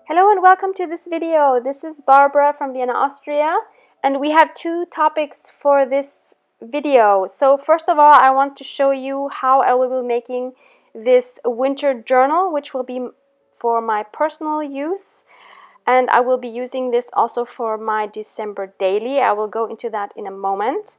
Hello and welcome to this video. This is Barbara from Vienna, Austria, and we have two topics for this video. So first of all, I want to show you how I will be making this winter journal, which will be for my personal use, and I will be using this also for my December daily. I will go into that in a moment.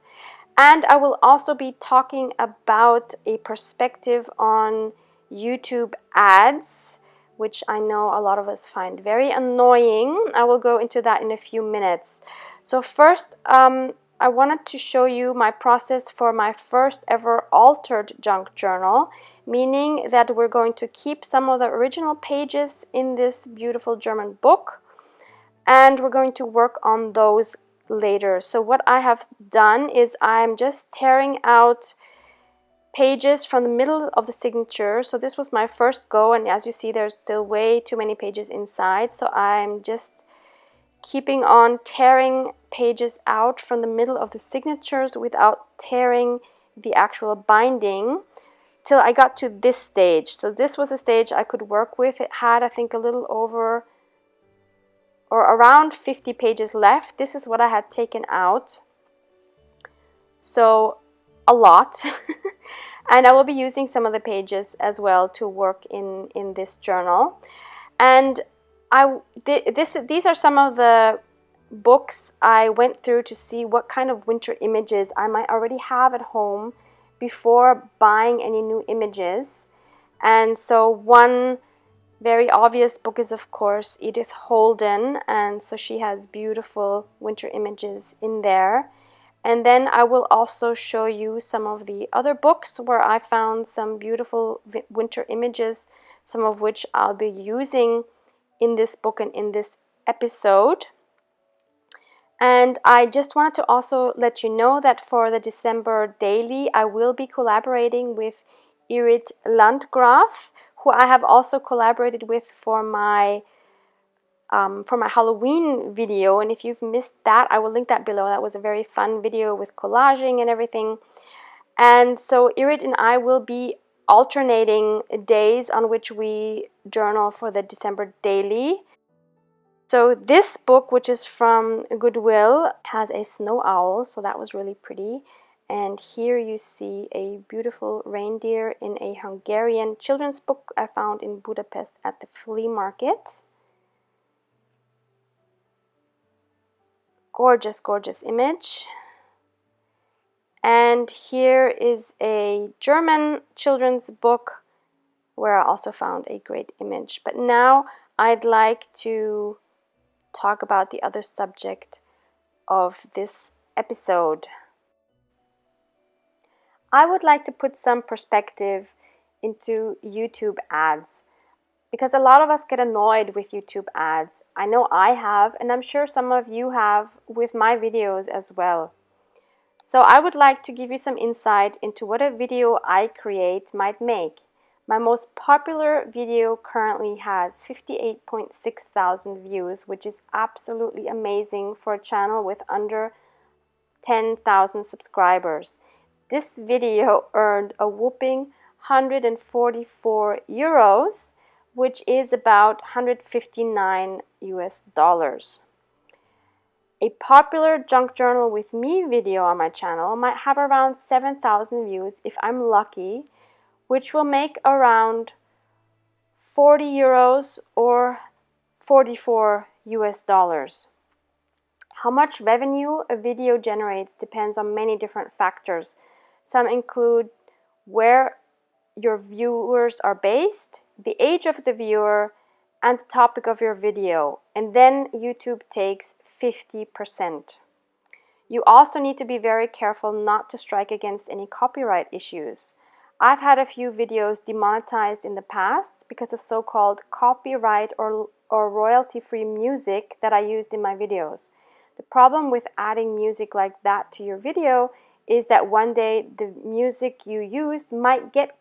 And I will also be talking about a perspective on YouTube ads, which I know a lot of us find very annoying. I will go into that in a few minutes. So first, I wanted to show you my process for my first ever altered junk journal, meaning that we're going to keep some of the original pages in this beautiful German book, and we're going to work on those later. So what I have done is I'm just tearing out pages from the middle of the signature. So this was my first go, and as you see, there's still way too many pages inside. So I'm just keeping on tearing pages out from the middle of the signatures without tearing the actual binding till I got to this stage. So this was a stage I could work with. It had, I think, a little over or around 50 pages left. This is what I had taken out. So a lot. And I will be using some of the pages as well to work in this journal. And these are some of the books I went through to see what kind of winter images I might already have at home before buying any new images. And so one very obvious book is, of course, Edith Holden, and so she has beautiful winter images in there. And then I will also show you some of the other books where I found some beautiful winter images, some of which I'll be using in this book and in this episode. And I just wanted to also let you know that for the December daily, I will be collaborating with Irit Landgraf, who I have also collaborated with for my Halloween video. And if you've missed that, I will link that below. That was a very fun video with collaging and everything. And so Irit and I will be alternating days on which we journal for the December daily. So this book, which is from Goodwill, has a snow owl, so that was really pretty. And here you see a beautiful reindeer in a Hungarian children's book I found in Budapest at the flea market. Gorgeous, gorgeous image. And here is a German children's book where I also found a great image. But now I'd like to talk about the other subject of this episode. I would like to put some perspective into YouTube ads, because a lot of us get annoyed with YouTube ads. I know I have, and I'm sure some of you have with my videos as well. So I would like to give you some insight into what a video I create might make. My most popular video currently has 58.6 thousand views, which is absolutely amazing for a channel with under 10,000 subscribers. This video earned a whopping 144 euros, which is about 159 US dollars. A popular junk journal with me video on my channel might have around 7,000 views if I'm lucky, which will make around 40 euros or 44 US dollars. How much revenue a video generates depends on many different factors. Some include where your viewers are based, the age of the viewer, and the topic of your video. And then YouTube takes 50%. You also need to be very careful not to strike against any copyright issues. I've had a few videos demonetized in the past because of so-called copyright or royalty-free music that I used in my videos. The problem with adding music like that to your video is that one day the music you used might get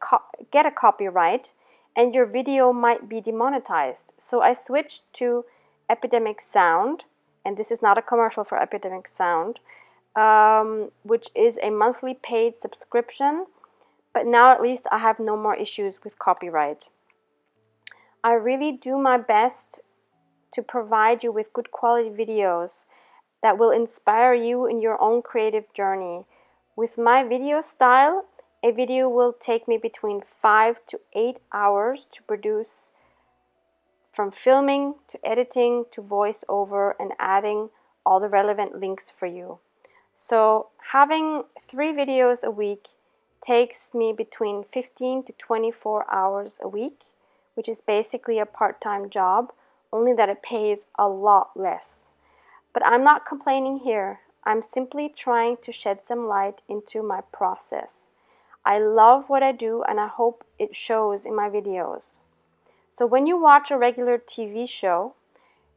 a copyright and your video might be demonetized. So I switched to Epidemic Sound, and this is not a commercial for Epidemic Sound, which is a monthly paid subscription, but now at least I have no more issues with copyright. I really do my best to provide you with good quality videos that will inspire you in your own creative journey. With my video style, a video will take me between 5 to 8 hours to produce, from filming to editing to voiceover and adding all the relevant links for you. So having 3 videos a week takes me between 15 to 24 hours a week, which is basically a part-time job, only that it pays a lot less. But I'm not complaining here. I'm simply trying to shed some light into my process. I love what I do and I hope it shows in my videos. So when you watch a regular TV show,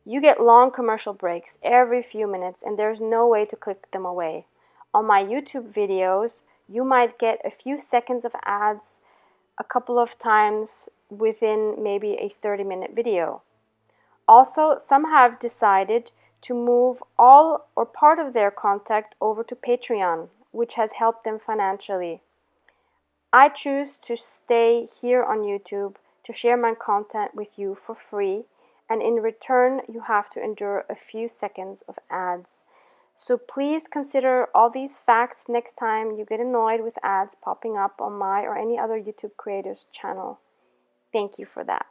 you get long commercial breaks every few minutes and there's no way to click them away. On my YouTube videos, you might get a few seconds of ads a couple of times within maybe a 30-minute video. Also, some have decided to move all or part of their content over to Patreon, which has helped them financially. I choose to stay here on YouTube to share my content with you for free, and in return you have to endure a few seconds of ads. So please consider all these facts next time you get annoyed with ads popping up on my or any other YouTube creator's channel. Thank you for that.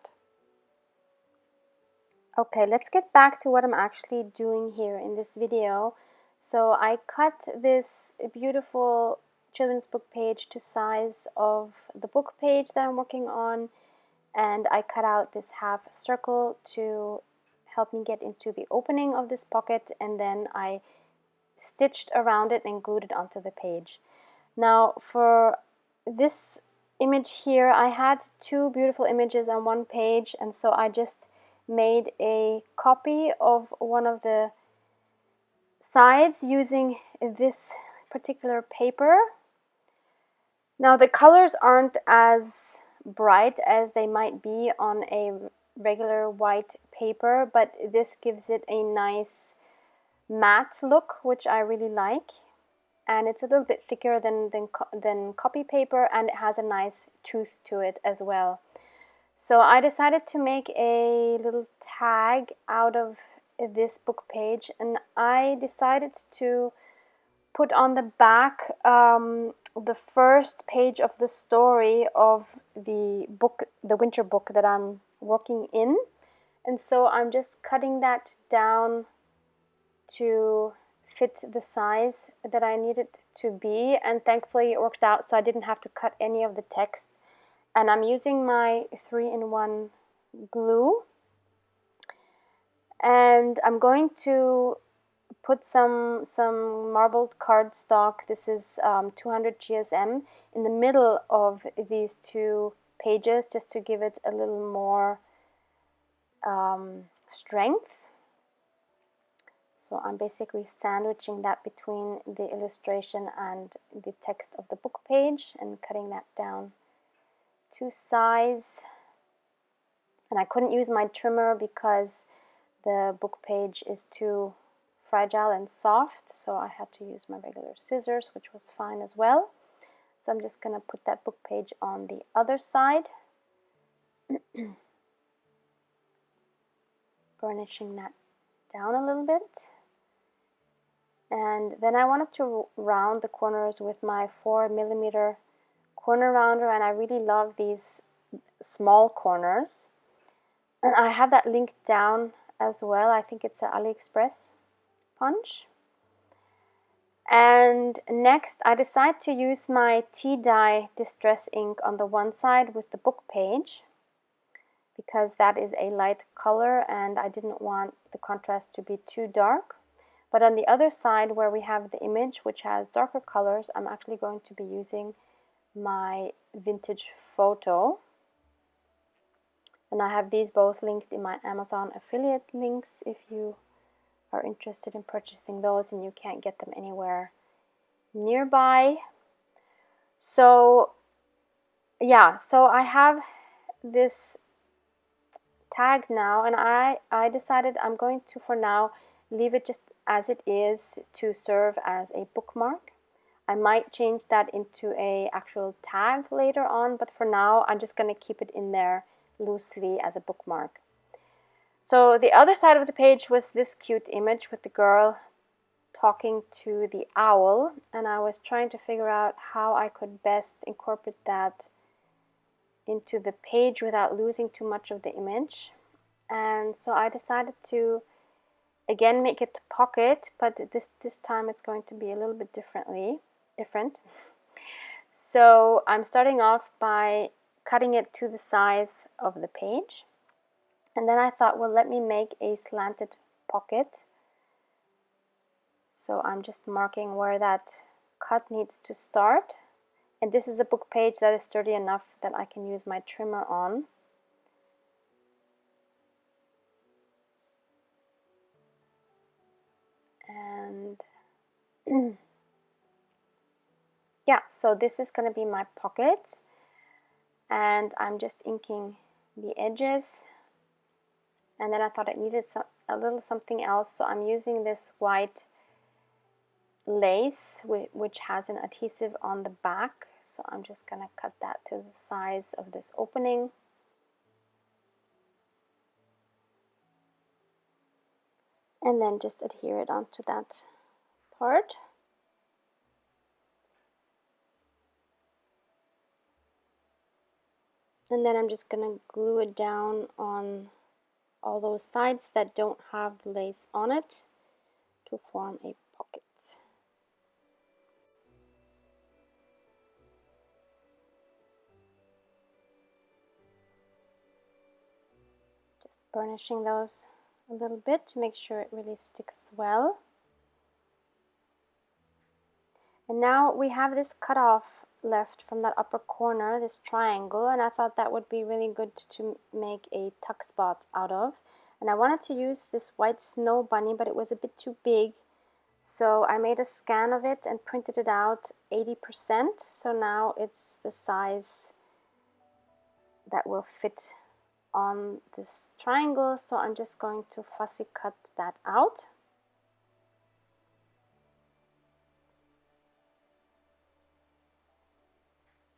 Okay, let's get back to what I'm actually doing here in this video. So I cut this beautiful children's book page to size of the book page that I'm working on, and I cut out this half circle to help me get into the opening of this pocket, and then I stitched around it and glued it onto the page. Now for this image here, I had 2 beautiful images on one page, and so I just made a copy of one of the sides using this particular paper. Now the colors aren't as bright as they might be on a regular white paper, but this gives it a nice matte look, which I really like, and it's a little bit thicker than copy paper, and it has a nice tooth to it as well. So I decided to make a little tag out of this book page, and I decided to put on the back the first page of the story of the book, the winter book that I'm working in. And so I'm just cutting that down to fit the size that I need it to be, and thankfully it worked out, so I didn't have to cut any of the text. And I'm using my 3-in-1 glue, and I'm going to put some marbled cardstock. This is 200 GSM in the middle of these 2 pages, just to give it a little more strength. So I'm basically sandwiching that between the illustration and the text of the book page and cutting that down to size. And I couldn't use my trimmer because the book page is too fragile and soft, so I had to use my regular scissors, which was fine as well. So I'm just going to put that book page on the other side, burnishing that down a little bit. And then I wanted to round the corners with my 4mm corner rounder, and I really love these small corners. And I have that link down as well. I think it's an AliExpress punch. And next I decide to use my tea dye distress ink on the one side with the book page, because that is a light color and I didn't want the contrast to be too dark. But on the other side, where we have the image which has darker colors, I'm actually going to be using my vintage photo. And I have these both linked in my Amazon affiliate links if you are interested in purchasing those and you can't get them anywhere nearby. So yeah, so I have this tag now, and I decided I'm going to, for now, leave it just as it is to serve as a bookmark. I might change that into a actual tag later on, but for now I'm just going to keep it in there loosely as a bookmark. So the other side of the page was this cute image with the girl talking to the owl, and I was trying to figure out how I could best incorporate that into the page without losing too much of the image. And so I decided to again make it pocket, but this time it's going to be a little bit different. So I'm starting off by cutting it to the size of the page, and then I thought, well, let me make a slanted pocket. So I'm just marking where that cut needs to start, and this is a book page that is sturdy enough that I can use my trimmer on. And yeah, so this is going to be my pocket, and I'm just inking the edges. And then I thought it needed a little something else, so I'm using this white lace which has an adhesive on the back. So I'm just going to cut that to the size of this opening. And then just adhere it onto that part. And then I'm just going to glue it down on all those sides that don't have the lace on it to form a pocket. Just burnishing those a little bit to make sure it really sticks well. And now we have this cutoff left from that upper corner, this triangle, and I thought that would be really good to make a tuck spot out of. And I wanted to use this white snow bunny, but it was a bit too big, so I made a scan of it and printed it out 80%, so now it's the size that will fit on this triangle. So I'm just going to fussy cut that out.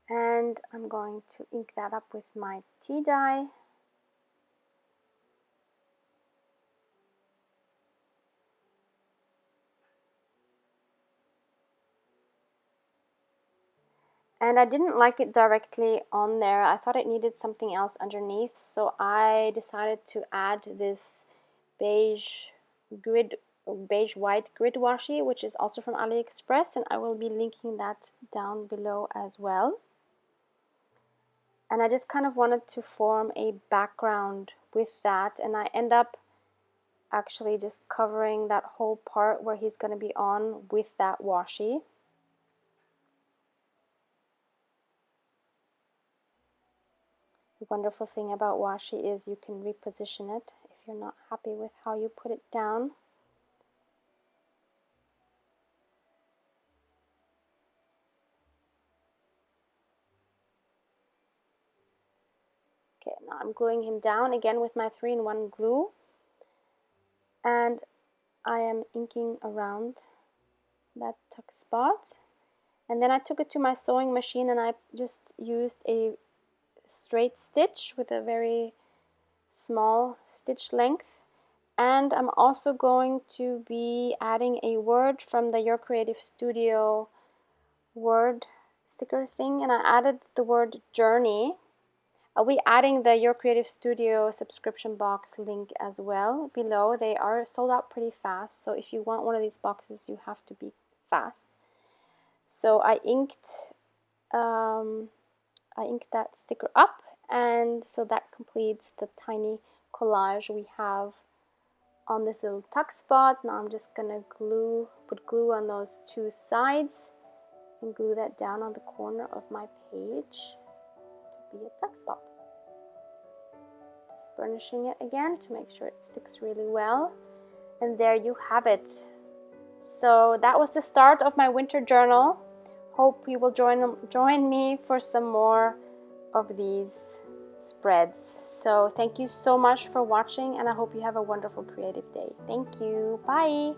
And I'm going to ink that up with my tea dye. And I didn't like it directly on there. I thought it needed something else underneath, so I decided to add this beige white grid washi, which is also from AliExpress, and I will be linking that down below as well. And I just kind of wanted to form a background with that, and I end up actually just covering that whole part where he's going to be on with that washi. The wonderful thing about washi is you can reposition it if you're not happy with how you put it down. Okay, now I'm gluing him down again with my 3-in-1 glue, and I am inking around that tuck spot. And then I took it to my sewing machine and I just used a straight stitch with a very small stitch length. And I'm also going to be adding a word from the Your Creative Studio word sticker thing, and I added the word journey. I'll be adding the Your Creative Studio subscription box link as well below. They are sold out pretty fast, so if you want one of these boxes, you have to be fast. So I inked that sticker up, and so that completes the tiny collage we have on this little tuck spot. Now I'm just gonna put glue on those two sides and glue that down on the corner of my page to be a tuck spot. Just burnishing it again to make sure it sticks really well. And there you have it. So that was the start of my winter journal. Hope you will join me for some more of these spreads. So thank you so much for watching, and I hope you have a wonderful creative day. Thank you. Bye.